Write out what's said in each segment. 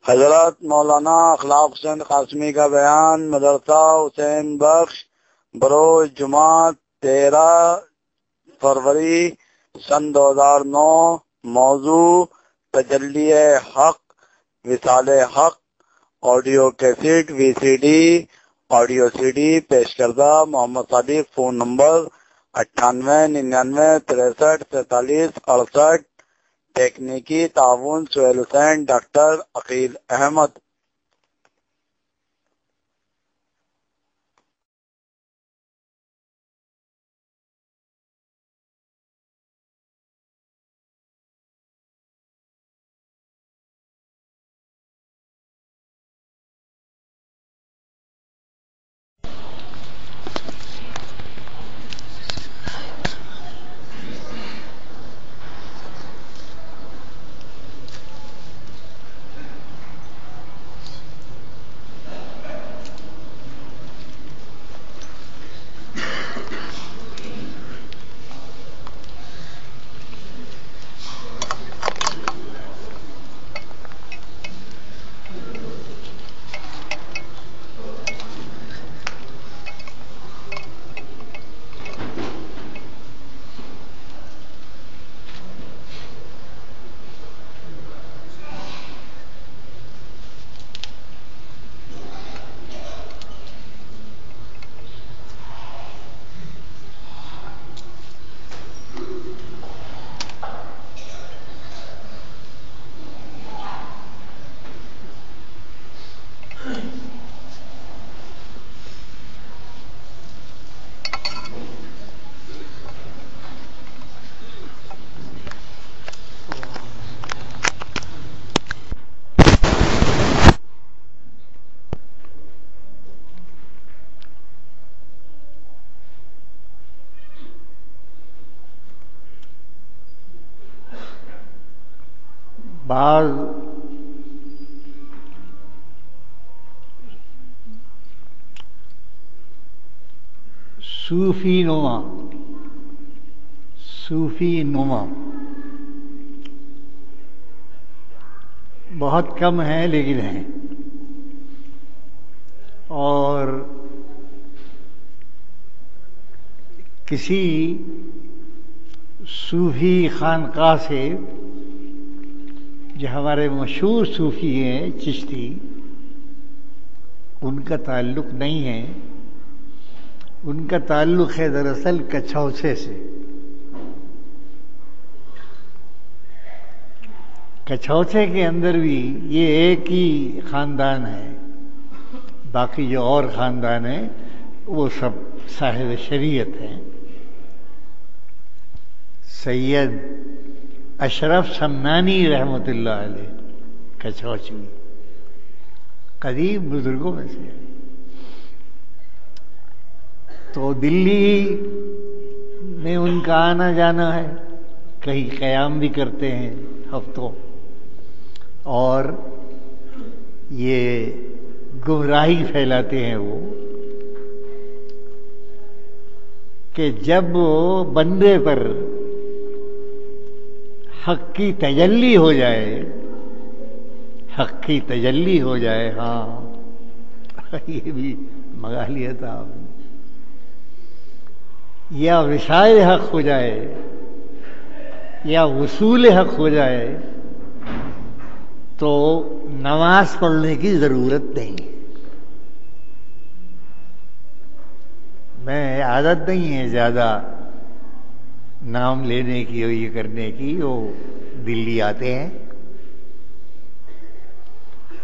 حضرت مولانا اخلاق حسین قاسمی کا بیان مدرسہ حسین بخش بروز جمعہ 13 فروری سن 2009۔ موضوع تجلی حق وصال حق، audio cassette V C D audio C D پیش کردہ محمد صادق، فون نمبر 9899634768، تکنیکی تعاون سہیل حسین، ڈاکٹر عقیل احمد۔ بعض صوفی نما بہت کم ہیں لیکن ہیں، اور کسی صوفی خانقاہ سے جو ہمارے مشہور صوفی ہیں چشتی، ان کا تعلق نہیں ہے، ان کا تعلق ہے دراصل کچھوچے سے۔ کچھوچے کے اندر بھی یہ ایک ہی خاندان ہے، باقی جو اور خاندان ہیں وہ سب صاحب شریعت ہیں۔ سید اشرف سمنانی رحمۃ اللہ علیہ کچھوچوی قدیم بزرگوں میں سے ہے۔ تو دلی میں ان کا آنا جانا ہے، کہیں قیام بھی کرتے ہیں ہفتوں، اور یہ گمراہی پھیلاتے ہیں وہ کہ جب بندے پر حق کی تجلی ہو جائے، حق کی تجلی ہو جائے، ہاں یہ بھی منگا لیا تھا آپ نے، یا وصال حق ہو جائے یا وصول حق ہو جائے تو نماز پڑھنے کی ضرورت نہیں۔ میں عادت نہیں ہے زیادہ نام لینے کی اور یہ کرنے کی، وہ دلی آتے ہیں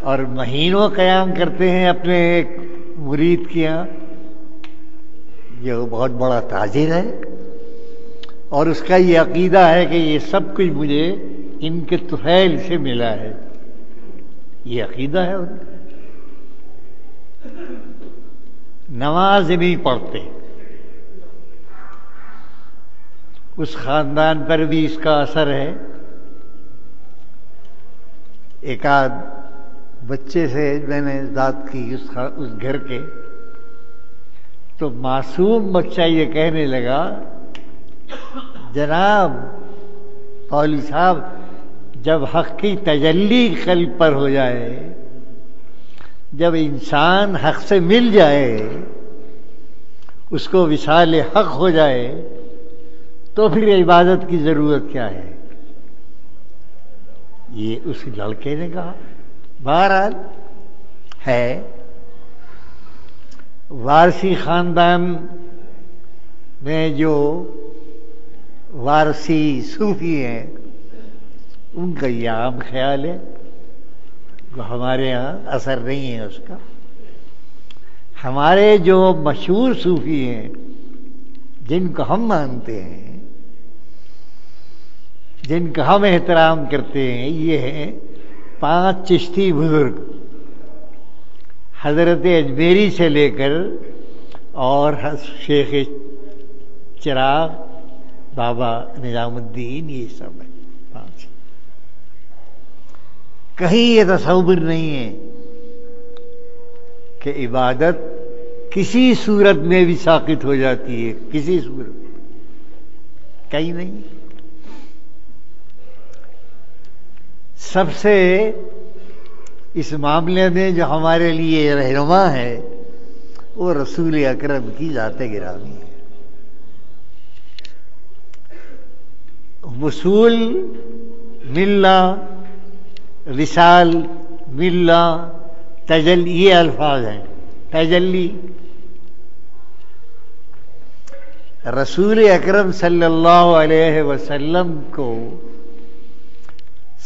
اور مہینوں قیام کرتے ہیں اپنے ایک مرید کے یہاں جو بہت بڑا تاجر ہے، اور اس کا یہ عقیدہ ہے کہ یہ سب کچھ مجھے ان کے طفیل سے ملا ہے، یہ عقیدہ ہے ان کا۔ نماز نہیں پڑھتے، اس خاندان پر بھی اس کا اثر ہے۔ ایک آدھ بچے سے میں نے ذات کی اس گھر کے، تو معصوم بچہ یہ کہنے لگا، جناب مولوی صاحب جب حق کی تجلی قلب پر ہو جائے، جب انسان حق سے مل جائے، اس کو وصال حق ہو جائے، تو پھر عبادت کی ضرورت کیا ہے؟ یہ اس لڑکے نے کہا۔ بہرحال ہے وارسی خاندان میں جو وارسی صوفی ہیں، ان کا یہ عام خیال ہے، ہمارے ہاں اثر نہیں ہے اس کا۔ ہمارے جو مشہور صوفی ہیں جن کو ہم مانتے ہیں، جن کا ہم احترام کرتے ہیں، یہ ہیں 5 چشتی بزرگ، حضرت اجمیری سے لے کر اور شیخ چراغ، بابا نظام الدین، یہ سب ہے 5۔ کہیں یہ تصور نہیں ہے کہ عبادت کسی صورت میں بھی ساقط ہو جاتی ہے، کسی صورت، کہیں نہیں۔ سب سے اس معاملے میں جو ہمارے لیے رہنما ہے وہ رسول اکرم کی ذات گرامی ہے۔ وصول ملنا، وصال ملنا، تجلی، یہ الفاظ ہیں۔ تجلی، رسول اکرم صلی اللہ علیہ وسلم کو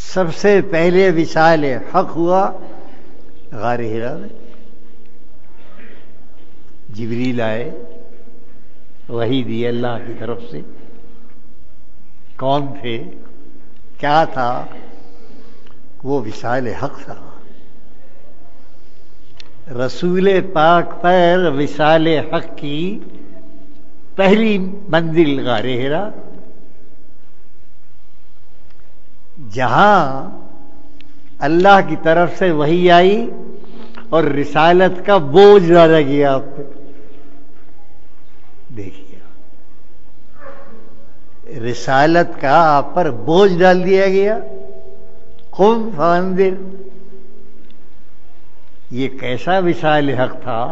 سب سے پہلے وصال حق ہوا غار حرا میں۔ جبریل آئے، وحی دی اللہ کی طرف سے۔ کون تھے؟ کیا تھا؟ وہ وصال حق تھا۔ رسول پاک پر وصال حق کی پہلی منزل غار حرا، جہاں اللہ کی طرف سے وحی آئی اور رسالت کا بوجھ ڈالا گیا آپ پہ۔ دیکھیے، رسالت کا آپ پر بوجھ ڈال دیا گیا۔ قم فانذر، یہ کیسا وصال حق تھا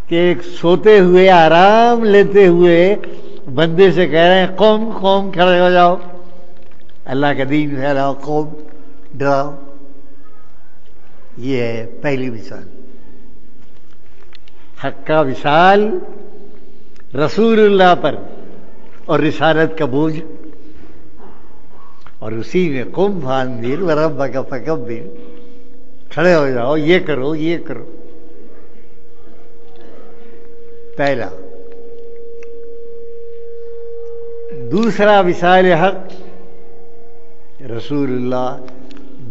کہ ایک سوتے ہوئے، آرام لیتے ہوئے بندے سے کہہ رہے ہیں قوم، قوم کھڑے ہو جاؤ، اللہ کا دین پھیلاؤ، قوم ڈراؤ۔ یہ ہے پہلی وصال، حق کا وصال رسول اللہ پر اور رسالت کا بوجھ، اور اسی میں قم فانذر وربک فکبر، کھڑے ہو جاؤ، یہ کرو، یہ کرو۔ پہلا۔ دوسرا وصال حق، رسول اللہ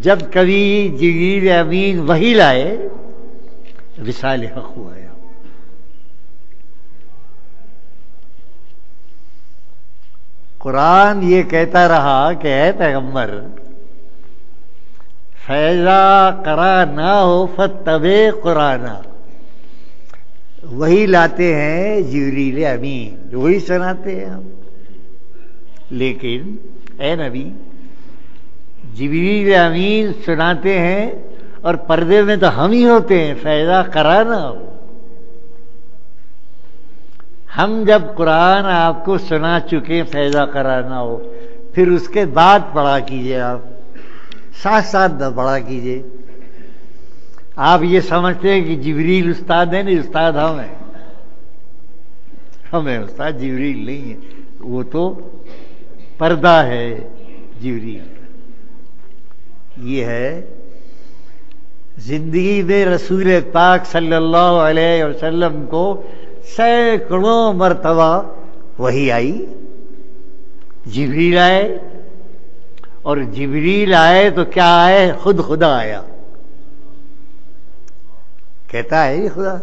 جب کبھی جبریل امین وحی لائے، وصال حق ہوا ہے۔ قرآن یہ کہتا رہا کہ اے پیغمبر، فَإِذَا قَرَأْنَاهُ فَاتَّبِعْ قُرْآنَهُ، وہی لاتے ہیں جبریل امین، وہی سناتے ہیں ہم۔ لیکن اے نبی، جبریل امین سناتے ہیں اور پردے میں تو ہم ہی ہوتے ہیں۔ فَإِذَا قَرَأْنَاهُ، ہم جب قرآن آپ کو سنا چکے، فیضا کرانا ہو، پھر اس کے بعد پڑھا کیجئے، آپ ساتھ ساتھ نہ پڑھا کیجئے۔ آپ یہ سمجھتے ہیں کہ جبریل استاد ہے، نہیں، استاد ہم ہیں، ہمیں استاد جبریل نہیں ہے، وہ تو پردہ ہے جبریل۔ یہ ہے زندگی میں رسول پاک صلی اللہ علیہ وسلم کو سینکڑوں مرتبہ وحی آئی، جبریل آئے، اور جبریل آئے تو کیا آئے؟ خود خدا آیا، کہتا ہے یہ خدا۔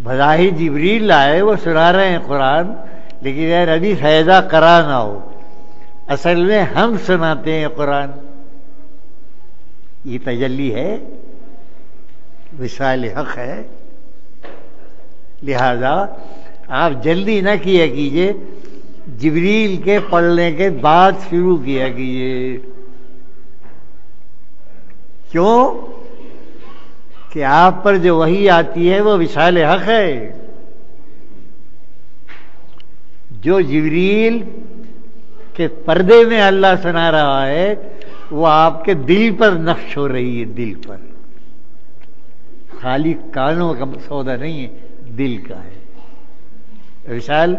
بظاہر جبریل آئے، وہ سنا رہے ہیں قرآن، لیکن اے نبی فیضا کرانا ہو، اصل میں ہم سناتے ہیں قرآن۔ یہ تجلی ہے، وصال حق ہے۔ لہذا آپ جلدی نہ کیا کیجئے جبریل کے پڑھنے کے بعد شروع کیا کیجیے. کیوں؟ کہ آپ پر جو وحی آتی ہے وہ وصال حق ہے. جو جبریل کے پردے میں اللہ سنا رہا ہے وہ آپ کے دل پر نقش ہو رہی ہے، دل پر. خالی کانوں کا سودا نہیں ہے، دل کا ہے وصال.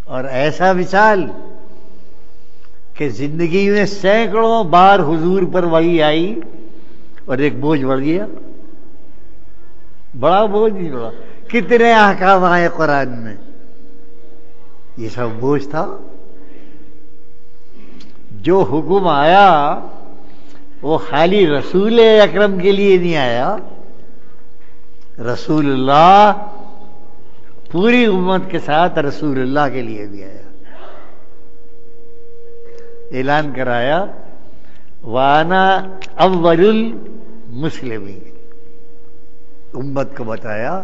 اور ایسا وصال کہ زندگی میں سینکڑوں بار حضور پر وحی آئی اور ایک بوجھ بڑھ گیا. بڑا بوجھ نہیں بڑا. کتنے احکام آئے قرآن میں، یہ سب بوجھ تھا. جو حکم آیا وہ خالی رسول اکرم کے لیے نہیں آیا، رسول اللہ پوری امت کے ساتھ رسول اللہ کے لیے بھی آیا. اعلان کرایا وانا اول المسلمین. امت کو بتایا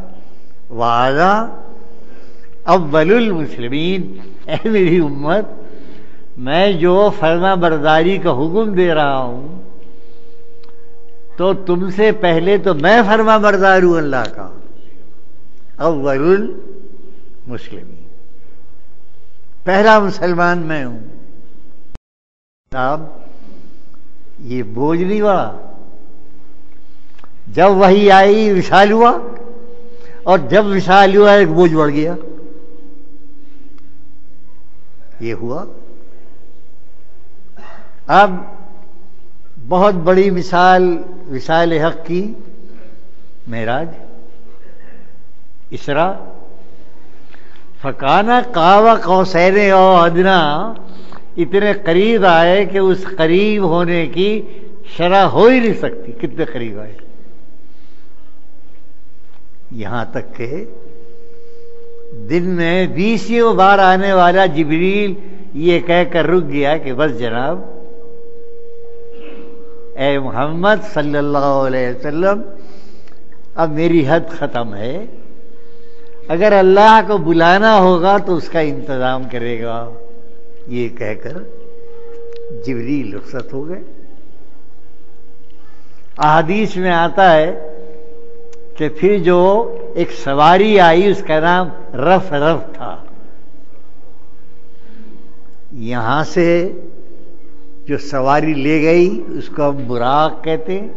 وانا اول المسلمین، اے میری امت میں جو فرما برداری کا حکم دے رہا ہوں تو تم سے پہلے تو میں فرما بردار ہوں اللہ کا. اول المسلمین، پہلا مسلمان میں ہوں. صاحب یہ بوجھ نہیں بڑا. جب وحی آئی وصال ہوا، اور جب وصال ہوا ایک بوجھ بڑھ گیا. یہ ہوا. اب بہت بڑی مثال وصال حق کی معراج اسراء. فکانہ قاب قوسین او ادنا، اتنے قریب آئے کہ اس قریب ہونے کی شرح ہو ہی نہیں سکتی. کتنے قریب آئے، یہاں تک کہ دن میں 20 بار آنے والا جبریل یہ کہہ کر رک گیا کہ بس جناب اے محمد صلی اللہ علیہ وسلم اب میری حد ختم ہے. اگر اللہ کو بلانا ہوگا تو اس کا انتظام کرے گا. یہ کہہ کر جبریل رخصت ہو گئے. احادیث میں آتا ہے کہ پھر جو ایک سواری آئی اس کا نام رف رف تھا. یہاں سے جو سواری لے گئی اس کو ہم براق کہتے ہیں،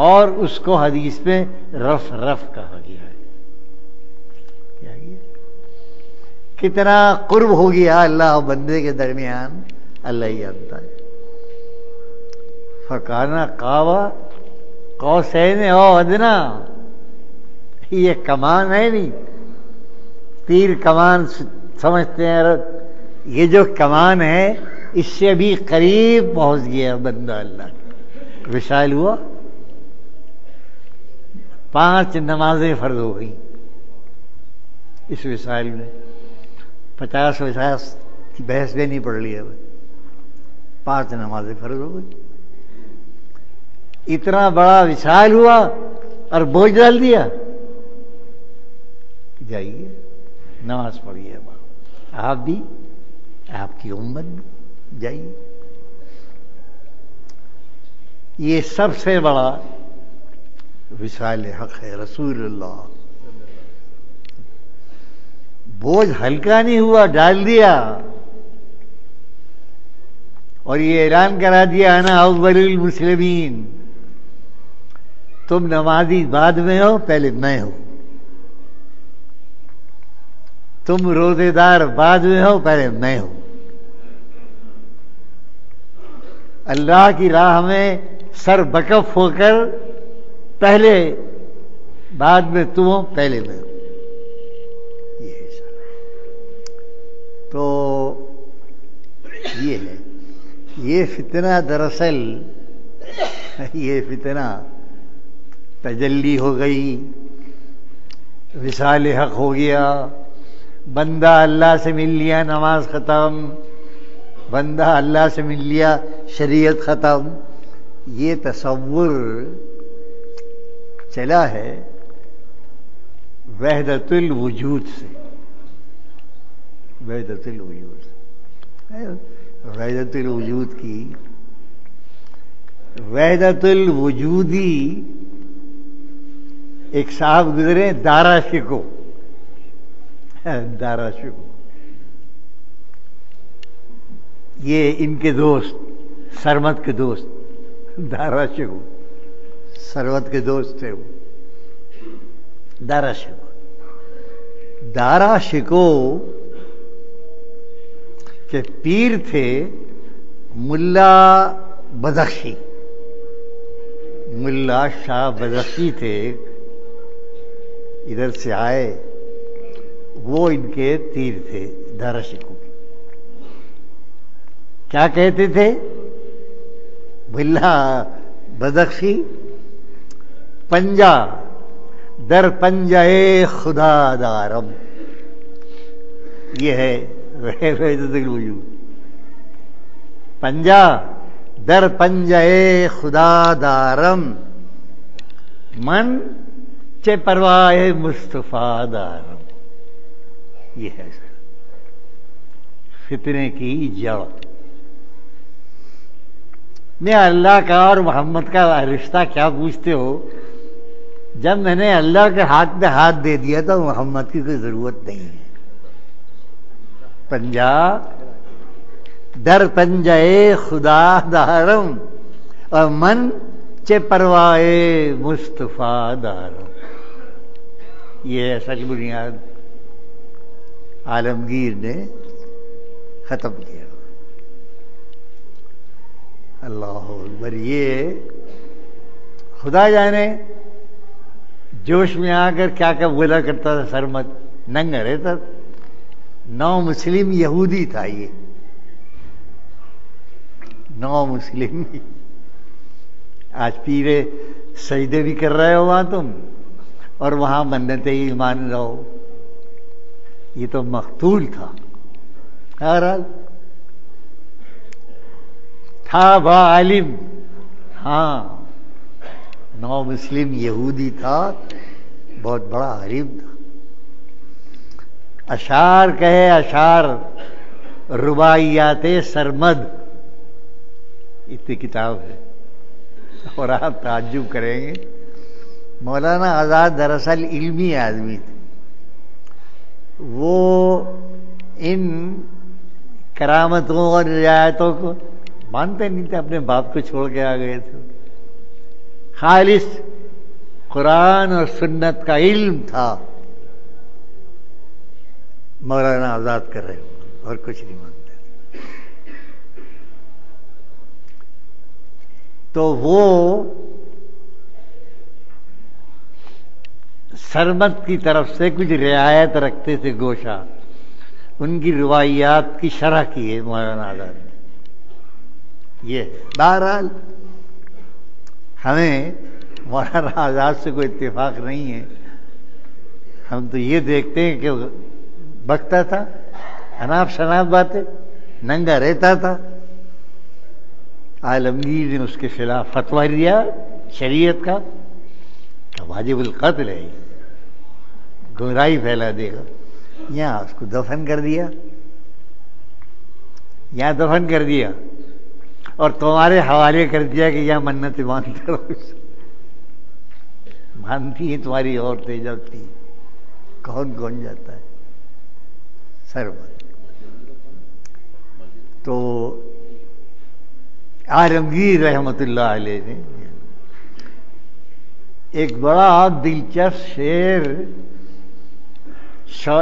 اور اس کو حدیث میں رف رف کہا گیا ہے. کتنا قرب ہو گیا اللہ و بندے کے درمیان اللہ ہی جانتا ہے. فکانہ قاب قوسین او ادنا، یہ کمان ہے نہیں، تیر کمان سمجھتے ہیں عرب. یہ جو کمان ہے اس سے بھی قریب پہنچ گیا بندہ اللہ کا. وصال ہوا، 5 نمازیں فرض ہو گئی اس وصال میں. 50 کی بحث بھی نہیں پڑھ لی اب. 5 نمازیں فرض ہو گئی. اتنا بڑا وصال ہوا اور بوجھ ڈال دیا. جائیے نماز پڑھیے. آپ بھی، آپ کی امت بھی جائیے. یہ سب سے بڑا وصال حق ہے رسول اللہ. بوجھ ہلکا نہیں ہوا، ڈال دیا. اور یہ اعلان کرا دیا انا اول المسلمین. تم نمازی بعد میں ہو، پہلے میں ہوں. تم روزے دار بعد میں ہو، پہلے میں ہوں. اللہ کی راہ میں سر بکف ہو کر پہلے، بعد میں تم ہو، پہلے میں ہوں. تو یہ ہے. یہ فتنہ دراصل یہ فتنہ تجلی ہو گئی، وصال حق ہو گیا. بندہ اللہ سے مل لیا، نماز ختم. بندہ اللہ سے مل لیا، شریعت ختم. یہ تصور چلا ہے وحدت الوجود سے. وحدت الوجود. وحدت الوجود کی وحدت الوجودی ایک صاحب گزرے دارا شکو. دارا شکو یہ ان کے دوست، سرمد کے دوست دارا شکو، سرمد کے دوست تھے وہ. دارا شکو، دارا شکو کے پیر تھے ملا بدخشی. ملا شاہ بدخشی تھے، ادھر سے آئے، وہ ان کے پیر تھے دارا شکو. کیا کہتے تھے ملا بدخشی؟ پنجا در پنجائے خدا دارم. یہ ہے وحدت الوجود. پنجا در پنجائے خدا دارم، من چے پروائے مصطفیٰ دارم. یہ ہے سر فتنے کی جڑ. میں اللہ کا اور محمد کا رشتہ کیا پوچھتے ہو؟ جب میں نے اللہ کے ہاتھ میں ہاتھ دے دیا تو محمد کی کوئی ضرورت نہیں ہے. پنجا در پنجائے خدا دارم اور من چے پروائے مصطفیٰ دارم. یہ سچ بنیاد عالمگیر نے ختم کیا. اللہ اکبر. یہ خدا جانے جوش میں آ کر کیا کیا بولا کرتا تھا. سرمد ننگا رہتا، نو مسلم یہودی تھا. یہ نو مسلم. آج پیرے سجدے بھی کر رہے ہو وہاں تم، اور وہاں منتیں ہی مان رہو. یہ تو مقتول تھا. بہرحال تھا با عالم. ہاں نو مسلم یہودی تھا، بہت بڑا عالم تھا. اشعار کہے اشعار، رباعیات سرمد، اتنی کتاب ہے. اور آپ تعجب کریں گے، مولانا آزاد دراصل علمی آدمی تھے. وہ ان کرامتوں اور رعایتوں کو مانتے نہیں تھے. اپنے باپ کو چھوڑ کے آ گئے تھے. خالص قرآن اور سنت کا علم تھا مولانا آزاد کر رہے ہو، اور کچھ نہیں مانتے. تو وہ سرمد کی طرف سے کچھ رعایت رکھتے تھے گوشہ. ان کی روایات کی شرح کی ہے مولانا آزاد نے. یہ بہرحال ہمیں مولانا آزاد سے کوئی اتفاق نہیں ہے. ہم تو یہ دیکھتے ہیں کہ بکتا تھا، اناپ شناپ باتیں، ننگا رہتا تھا. عالمگیر نے اس کے خلاف فتویٰ دیا شریعت کا کہ واجب القتل ہے، گمراہی پھیلا دے گا. یہاں اس کو دفن کر دیا، یہاں دفن کر دیا، اور تمہارے حوالے کر دیا کہ یہاں منت مانتے رہو. مانتی ہیں تمہاری عورتیں جلتی، کون کون جاتا ہے سرمد. تو عالمگیر رحمت اللہ علیہ نے ایک بڑا دلچسپ شعر،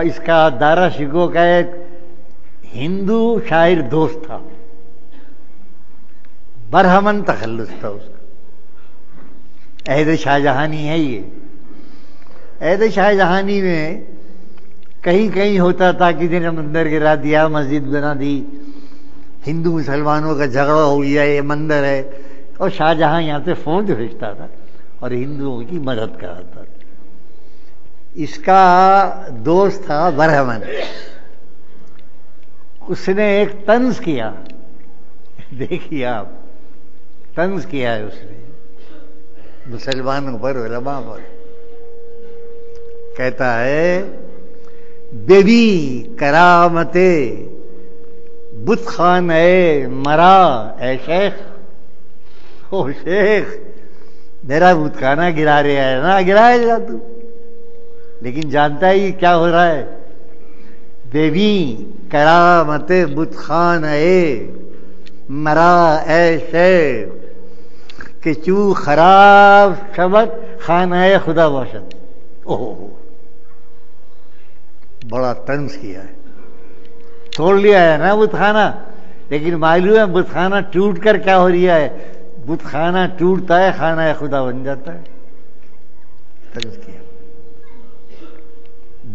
اس کا دارا شکو کا ایک ہندو شاعر دوست تھا، برہمن تخلص تھا اس کا. عہد شاہ جہانی ہے یہ. عہد شاہ جہانی میں کہیں کہیں ہوتا تھا، کسی نے مندر گرا دیا، مسجد بنا دی، ہندو مسلمانوں کا جھگڑا ہو گیا، یہ مندر ہے، اور شاہ جہاں یہاں سے فوج بھیجتا تھا اور ہندوؤں کی مدد کراتا تھا. اس کا دوست تھا برہمن. اس نے ایک طنز کیا، دیکھیے آپ، طنز کیا ہے اس نے مسلمانوں پر، علماء پر. کہتا ہے بے بی کرامت بت خان اے مرا اے شیخ، او شیخ میرا بت خانہ گرا رہا ہے نا، گرایا جا تو، لیکن جانتا ہے یہ کیا ہو رہا ہے؟ بے بی کرامت بت خان اے مرا اے شیخ کہ چو خراب شبت خانہ خدا باشد۔ اوہ بڑا طنز کیا ہے، توڑ لیا ہے نا بت خانہ، لیکن معلوم ہے بت خانہ ٹوٹ کر کیا ہو رہا ہے؟ بت خانہ ٹوٹتا ہے، خانہ خدا بن جاتا ہے۔ طنز کیا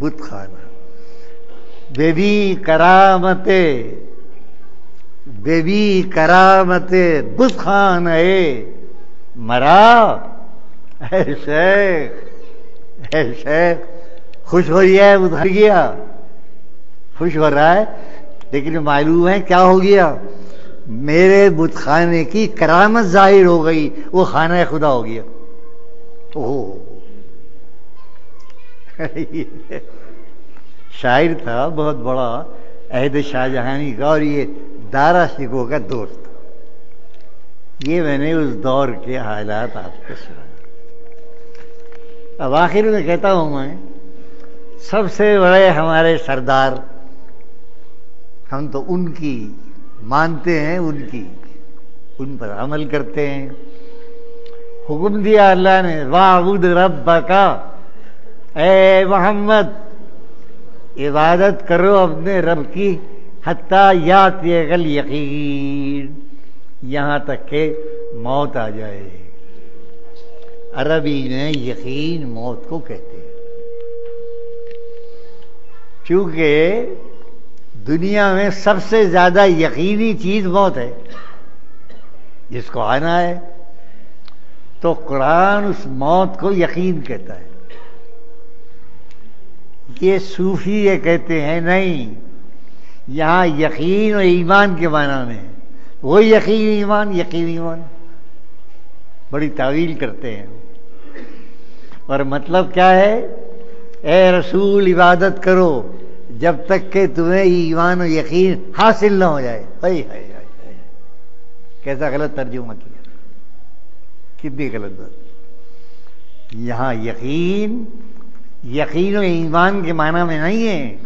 بت خانہ۔ بے بی کرامت بے بی کرامت بت خان اے مرا اے شیخ، اے شیخ خوش ہو رہا ہے، ادھر گیا خوش ہو رہا ہے، لیکن معلوم ہے کیا ہو گیا؟ میرے بت خانے کی کرامت ظاہر ہو گئی، وہ خانہ خدا ہو گیا۔ اوہ شاعر تھا بہت بڑا عہد شاہ جہانی کا، اور یہ دارا شکو کا دوست تھا۔ یہ میں نے اس دور کے حالات آپ کو سنا۔ اب آخر میں کہتا ہوں میں، سب سے بڑے ہمارے سردار، ہم تو ان کی مانتے ہیں، ان پر عمل کرتے ہیں۔ حکم دیا اللہ نے، وَاعْبُدْ رَبَّكَ، اے محمد عبادت کرو اپنے رب کی، حتیٰ یاتیک الیقین، یہاں تک کہ موت آ جائے۔ عربی میں یقین موت کو کہتے ہیں، چونکہ دنیا میں سب سے زیادہ یقینی چیز موت ہے، جس کو آنا ہے، تو قرآن اس موت کو یقین کہتا ہے۔ یہ صوفی یہ کہتے ہیں نہیں، یہاں یقین اور ایمان کے معنی میں، وہ یقین ایمان بڑی تعویل کرتے ہیں۔ اور مطلب کیا ہے؟ اے رسول عبادت کرو جب تک کہ تمہیں ایمان و یقین حاصل نہ ہو جائے۔ کیسا غلط ترجمہ کیا، کتنی غلط بات۔ یہاں یقین و ایمان کے معنی میں نہیں ہے۔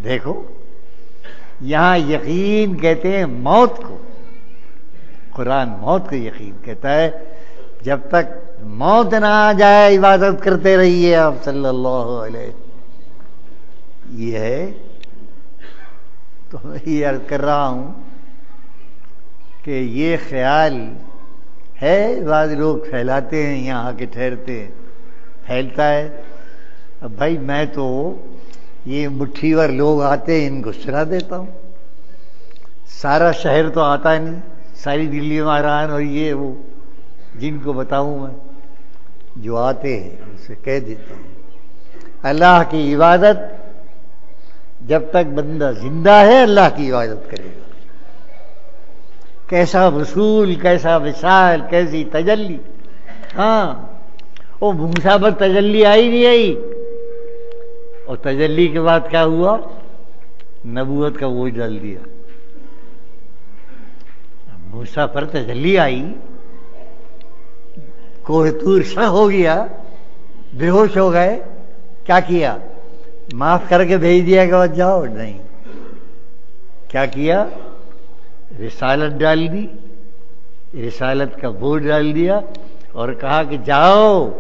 دیکھو یہاں یقین کہتے ہیں موت کو، قرآن موت کو یقین کہتا ہے۔ جب تک موت نہ آ جائے عبادت کرتے رہیے آپ صلی اللہ علیہ۔ یہ ہے تو میں یہ عرض کر رہا ہوں کہ یہ خیال ہے، بعض لوگ پھیلاتے ہیں، یہاں آ کے ٹھہرتے ہیں، پھیلتا ہے۔ اب بھائی میں تو یہ مٹھی بھر لوگ آتے ہیں، ان کو سنا دیتا ہوں، سارا شہر تو آتا نہیں، ساری دلی مہاران اور یہ وہ جن کو بتاؤں میں، جو آتے ہیں ان سے کہہ دیتے ہیں اللہ کی عبادت جب تک بندہ زندہ ہے اللہ کی عبادت کرے گا۔ کیسا وصول، کیسا وصال، کیسی تجلی۔ ہاں وہ موسیٰ پر تجلی آئی نہیں آئی، اور تجلی کے بعد کیا ہوا؟ نبوت کا بوجھ ڈال دیا۔ موسیٰ پر تجلی آئی، کوہ طور شہ ہو گیا، بے ہوش ہو گئے، کیا کیا؟ معاف کر کے بھیج دیا کہ بس جاؤ؟ نہیں، کیا کیا؟ رسالت ڈال دی، رسالت کا بوجھ ڈال دیا، اور کہا کہ جاؤ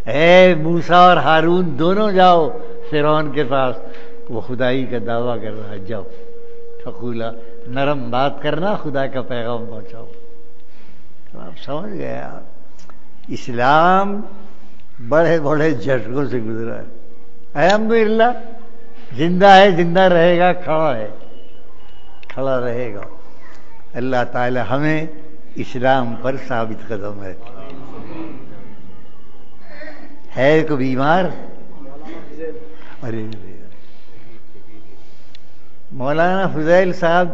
اے موسیٰ اور ہارون دونوں جاؤ فرعون کے پاس، وہ خدائی کا دعویٰ کر رہا ہے، جاؤ فقولا، نرم بات کرنا، خدا کا پیغام پہنچاؤ۔ تو آپ سمجھ گئے، آپ اسلام بڑے بڑے جھٹکوں سے گزرا ہے، الحمدللہ زندہ ہے، زندہ رہے گا، کھڑا ہے، کھڑا رہے گا۔ اللہ تعالی ہمیں اسلام پر ثابت قدم ہے کو بیمار؟ ارے مولانا فضیل صاحب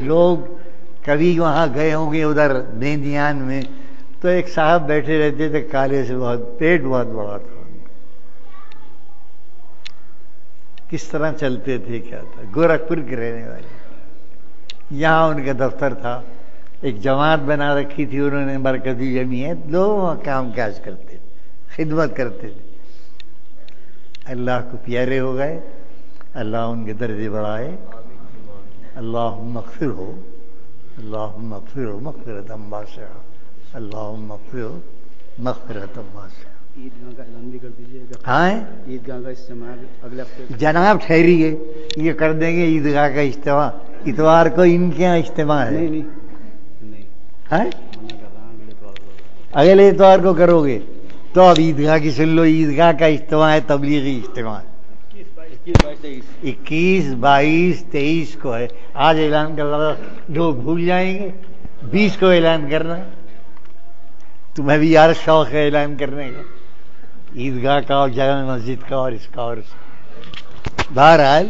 لوگ کبھی وہاں گئے ہوں گے ادھر مہندیان میں، تو ایک صاحب بیٹھے رہتے تھے کالے سے، بہت پیٹ بہت بڑا تھا، کس طرح چلتے تھے، کیا تھا. گورکھپور کے رہنے والے. یہاں ان کا دفتر تھا، ایک جماعت بنا رکھی تھی انہوں نے، مرکزی جمعیت. لوگ کام کاج کرتے تھے، خدمت کرتے تھے. اللہ کو پیارے ہو گئے، اللہ ان کے درجے بڑھائے. اللہم اغفرہ، اللہم اغفرہ مغفرۃ واسعہ، اللہم اغفرہ مغفرۃ واسعہ. عیدگاہ کا اعلان بھی کر دیجیے گا. ہاں عیدگاہ کا اجتماع اگلے ہفتے. جناب ٹھہریے، یہ کر دیں گے عیدگاہ کا اجتماع. اتوار کو ان کے یہاں اجتماع ہے. نہیں ہے منع کر رہا ہوں، اگلے اتوار کو. اگلے اتوار کو کرو گے تو اب عیدگاہ کی سن لو. عیدگاہ کا اجتماع ہے، تبلیغی اجتماع 21، 22، 23 کو ہے. آج اعلان کر رہا تھا، لوگ بھول جائیں گے. 20 کو اعلان کرنا. تمہیں بھی یار شوق ہے اعلان کرنے کا، عیدگاہ کا اور جامع مسجد کا اور اس کا اور اس کا. بہرحال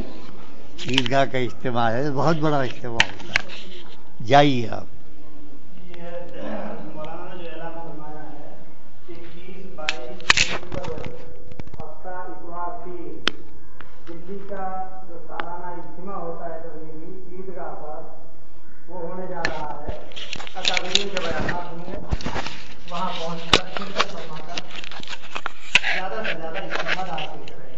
عیدگاہ کا اجتماع ہے، بہت بڑا اجتماع ہوتا ہے. جائیے آپ. مولانا جو اعلان فرمایا ہے 21، 22 ہفتہ اتوار 3 دلی کا جو سالانہ اجتماع ہوتا ہے تبلیغی عیدگاہ پر، وہ ہونے جا رہا ہے. اکابرین کے بیانات میں وہاں پہنچ کر شرکت فرما کر زیادہ سے زیادہ استعمال حاصل کریں.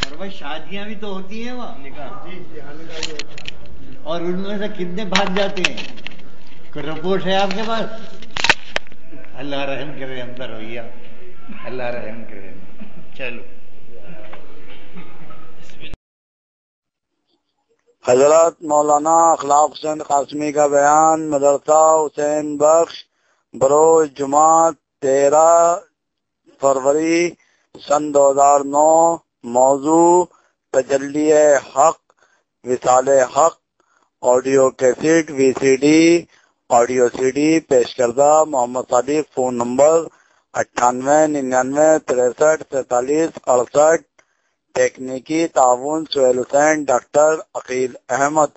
اور بھائی شادیاں بھی تو ہوتی ہیں وہاں، نکاح. جی نکاح بھی ہوتا ہے. اور ان میں سے کتنے بھاگ جاتے ہیں؟ کوئی رپورٹ ہے آپ کے پاس؟ اللہ رحم کرے، اندر ہوئیے. اللہ رحم کرے. چلو. حضرت مولانا اخلاق حسین قاسمی کا بیان. مدرسہ حسین بخش، بروز جمعہ 13 فروری سن 2009. موضوع تجلی حق، وصال حق. Audio cassette, VCD، audio CD پیش کردہ. محمد صادق. Phone number 9899 63 43 68. تکنیکی تعاون سہیل حسین، ڈاکٹر عقیل احمد.